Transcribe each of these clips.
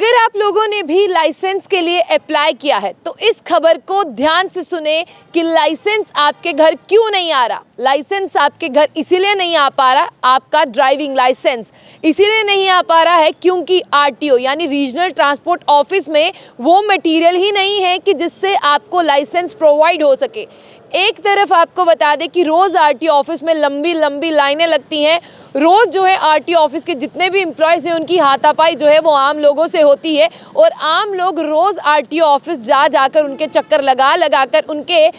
अगर आप लोगों ने भी लाइसेंस के लिए अप्लाई किया है तो इस खबर को ध्यान से सुने कि लाइसेंस आपके घर क्यों नहीं आ रहा। लाइसेंस आपके घर इसीलिए नहीं आ पा रहा, आपका ड्राइविंग लाइसेंस इसीलिए नहीं आ पा रहा है क्योंकि आरटीओ यानी रीजनल ट्रांसपोर्ट ऑफिस में वो मटेरियल ही नहीं है कि जिससे आपको लाइसेंस प्रोवाइड हो सके। एक तरफ आपको बता दें कि रोज़ आरटीओ ऑफिस में लंबी लंबी लाइनें लगती हैं। रोज़ जो है आरटीओ ऑफिस के जितने भी एम्प्लॉयज़ हैं उनकी हाथापाई जो है वो आम लोगों से होती है और आम लोग रोज़ आरटीओ ऑफिस जाकर उनके चक्कर लगा कर उनके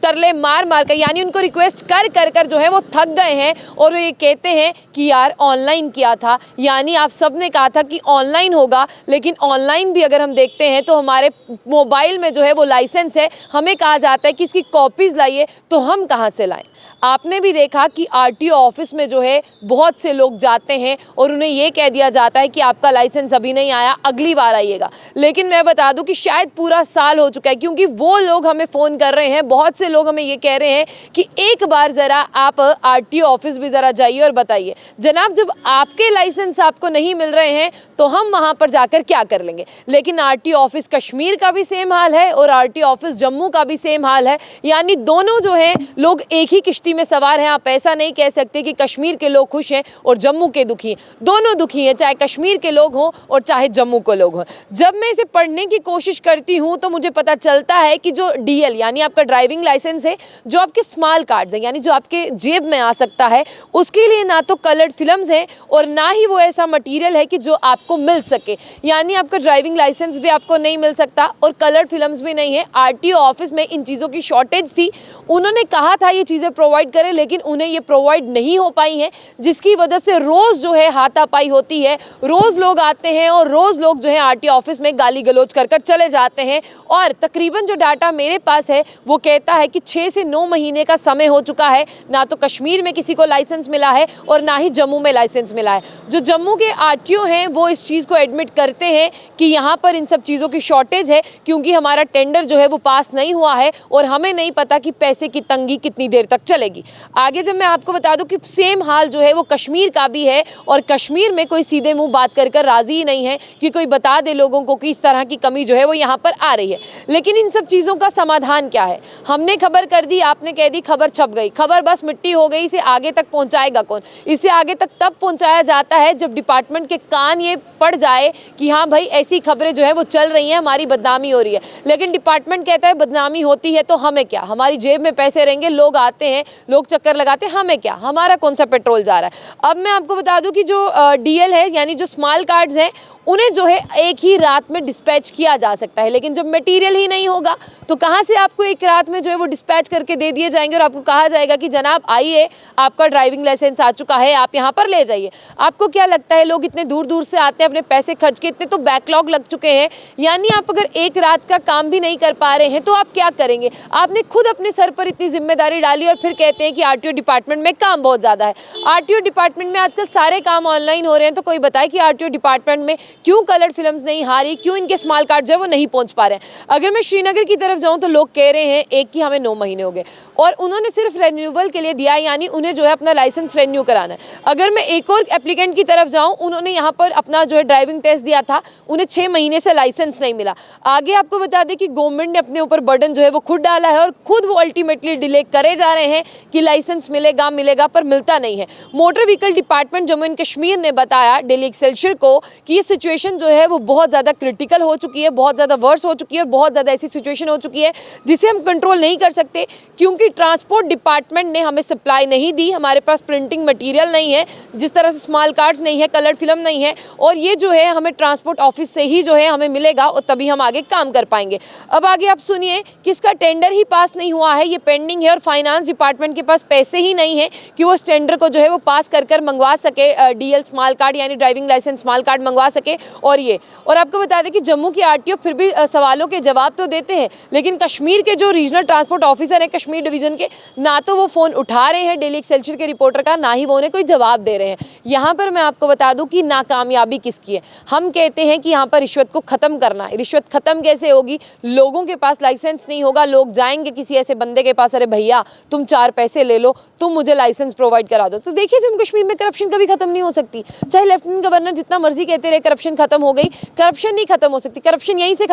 तरले मार कर यानी उनको रिक्वेस्ट कर जो है वो थक गए हैं और वो ये कहते हैं कि यार ऑनलाइन किया था, यानी आप सब ने कहा था कि ऑनलाइन होगा, लेकिन ऑनलाइन भी अगर हम देखते हैं तो हमारे मोबाइल में जो है वो लाइसेंस है, हमें कहा जाता है कि इसकी कॉपीज़ लाइए, तो हम कहाँ से लाएं। आपने भी देखा कि आरटीओ ऑफिस में जो है बहुत से लोग जाते हैं और उन्हें ये कह दिया जाता है कि आपका लाइसेंस अभी नहीं आया, अगली बार आइएगा। लेकिन मैं बता दूं कि शायद पूरा साल हो चुका है क्योंकि वो लोग हमें फ़ोन कर रहे हैं, बहुत से लोग हमें ये कह रहे हैं कि एक बार ज़रा आप आरटीओ ऑफिस भी ज़रा जाइए और बताइए जनाब, जब आपके लाइसेंस आपको नहीं मिल रहे हैं तो हम वहाँ पर जाकर क्या कर लेंगे। लेकिन आरटीओ ऑफिस कश्मीर का भी सेम हाल है और आरटीओ ऑफिस जम्मू का भी सेम हाल है, यानी दोनों जो है लोग एक ही किश्ती में सवार हैं। आप ऐसा नहीं कह सकते कि कश्मीर के लोग खुश हैं और जम्मू के दुखी हैं, दोनों दुखी हैं, चाहे कश्मीर के लोग हों और चाहे जम्मू के लोग हों। जब मैं इसे पढ़ने की कोशिश करती हूं तो मुझे पता चलता है कि जो डीएल यानी आपका ड्राइविंग लाइसेंस है, जो आपके स्मॉल कार्ड्स हैं यानी जो आपके जेब में आ सकता है, उसके लिए ना तो कलर्ड फिल्म्स हैं और ना ही वो ऐसा मटीरियल है कि जो आपको मिल सके, यानी आपका ड्राइविंग लाइसेंस भी आपको नहीं मिल सकता और कलर्ड फिल्म्स भी नहीं है। आरटीओ ऑफिस में इन चीज़ों की शॉर्टेज थी, उन्होंने कहा था ये चीज़ें प्रोवाइड करें लेकिन उन्हें ये प्रोवाइड नहीं हो पाई हैं, जिसकी वजह से रोज़ जो है हाथापाई होती है। रोज़ लोग आते हैं और रोज़ लोग जो है आरटीओ ऑफिस में गाली गलौज कर चले जाते हैं और तकरीबन जो डाटा मेरे पास है वो कहता है कि 6 से 9 महीने का समय हो चुका है, ना तो कश्मीर में किसी को लाइसेंस मिला है और ना ही जम्मू में लाइसेंस मिला है। जो जम्मू के आरटीओ हैं वो इस चीज़ को एडमिट करते हैं कि यहाँ पर इन सब चीज़ों की शॉर्टेज है क्योंकि हमारा टेंडर जो है वो पास नहीं हुआ है और हमें नहीं पता कि पैसे की तंगी कितनी देर तक चलेगी। आगे जब मैं आपको बता दूं कि सेम हाल जो है वो कश्मीर का भी है और कश्मीर में कोई सीधे मुंह बात कर राजी ही नहीं है कि कोई बता दे लोगों को कि इस तरह की कमी जो है वो यहाँ पर आ रही है। लेकिन इन सब चीज़ों का समाधान क्या है? हमने खबर कर दी, आपने कह दी, खबर छप गई, खबर बस मिट्टी हो गई, इसे आगे तक पहुँचाएगा कौन? इसे आगे तक तब पहुँचाया जाता है जब डिपार्टमेंट के कान ये पड़ जाए कि हाँ भाई ऐसी खबरें जो है वो चल रही हैं, हमारी बदनामी हो रही है। लेकिन डिपार्टमेंट कहता है बदनामी होती है तो हमें क्या, हमारी जेब में पैसे रहेंगे, लोग आते हैं, लोग चक्कर लगाते हैं, हमें क्या, हमारा कौन सा पेट्रोल जा रहा है। अब मैं आपको बता दूं कि जो डीएल है यानी जो स्मॉल कार्ड्स हैं उन्हें जो है एक ही रात में डिस्पैच किया जा सकता है, लेकिन जब मटेरियल ही नहीं होगा तो कहाँ से आपको एक रात में जो है वो डिस्पैच करके दे दिए जाएंगे और आपको कहा जाएगा कि जनाब आइए आपका ड्राइविंग लाइसेंस आ चुका है, आप यहाँ पर ले जाइए। आपको क्या लगता है लोग इतने दूर दूर से आते हैं अपने पैसे खर्च के, इतने तो बैकलॉग लग चुके हैं, यानी आप अगर एक रात का काम भी नहीं कर पा रहे हैं तो आप क्या करेंगे? आपने खुद अपने सर पर इतनी जिम्मेदारी डाली और फिर कहते हैं कि आरटीओ डिपार्टमेंट में काम बहुत ज़्यादा है। आरटीओ डिपार्टमेंट में आजकल सारे काम ऑनलाइन हो रहे हैं, तो कोई बताए कि आरटीओ डिपार्टमेंट में क्यों कलर्ड फिल्म्स नहीं आ रही, क्यों इनके स्मॉल कार्ड जो है वो नहीं पहुंच पा रहे हैं। अगर मैं श्रीनगर की तरफ जाऊं तो लोग कह रहे हैं एक की हमें 9 महीने हो गए और उन्होंने सिर्फ रेन्यूअल के लिए दिया, यानी उन्हें जो है अपना लाइसेंस रेन्यू कराना है। अगर मैं एक और एप्लीकेंट की तरफ जाऊं, उन्होंने यहाँ पर अपना जो है ड्राइविंग टेस्ट दिया था, उन्हें 6 महीने से लाइसेंस नहीं मिला। आगे आपको बता दें कि गवर्नमेंट ने अपने ऊपर बर्डन जो है वो खुद डाला है और खुद वो अल्टीमेटली डिले करे जा रहे हैं कि लाइसेंस मिलेगा पर मिलता नहीं है। Motor vehicle department Jammu and Kashmir ने बताया डेली एक्सेलसियर को कि ये सिचुएशन जो है वो बहुत ज़्यादा क्रिटिकल हो चुकी है, बहुत ज़्यादा वर्स हो चुकी है और बहुत ज़्यादा ऐसी सिचुएशन हो चुकी है जिसे हम कंट्रोल नहीं कर सकते क्योंकि ट्रांसपोर्ट डिपार्टमेंट ने हमें सप्लाई नहीं दी, हमारे पास प्रिंटिंग मटेरियल नहीं है, जिस तरह से स्मॉल कार्ड्स नहीं है, कलर्ड फिल्म नहीं है, और ये जो है हमें ट्रांसपोर्ट ऑफिस से ही जो है हमें मिलेगा और तभी हम आगे काम कर पाएंगे। अब आगे आप सुनिए कि इसका टेंडर ही पास नहीं हुआ है, ये पेंडिंग है और फाइनेंस डिपार्टमेंट के पास पैसे ही नहीं है कि वो उस टेंडर को जो है वो पास कर मंगवा सके, डीएल स्मॉल कार्ड यानी ड्राइविंग लाइसेंस स्मॉल कार्ड मंगवा सके। और आपको बता दें कि जम्मू की आरटीओ फिर भी सवालों के जवाब तो देते हैं, लेकिन कश्मीर के जो रीजनल ट्रांसपोर्ट ऑफिसर है कश्मीर डिवीजन के, ना तो वो फ़ोन उठा रहे हैं डेली एक्सेलसियर के रिपोर्टर का, ना ही वो उन्हें कोई जवाब दे रहे हैं। यहाँ पर मैं आपको बता दूं कि नाकामयाबी किसकी है। हम कहते हैं कि यहाँ पर रिश्वत को ख़त्म करना है। रिश्वत ख़त्म कैसे होगी? लोगों के पास लाइसेंस नहीं होगा, लोग जाएंगे किसी किसी ऐसे बंदे के पास, अरे भैया तुम 4 पैसे ले लो, तुम मुझे लाइसेंस प्रोवाइड करा दो। तो देखिए जम्मू कश्मीर में करप्शन कभी खत्म नहीं हो सकती, चाहे लेफ्टिनेंट गवर्नर जितना मर्जी कहते रहे करप्शन खत्म हो गई, करप्शन नहीं खत्म हो सकती। करप्शन यहीं से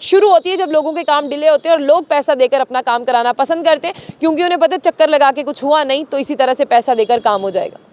शुरू होती है जब लोगों के काम डिले होते हैं और लोग पैसा देकर अपना काम कराना पसंद करते हैं, क्योंकि उन्हें पता है चक्कर लगा के कुछ हुआ नहीं तो इसी तरह से पैसा देकर काम हो जाएगा।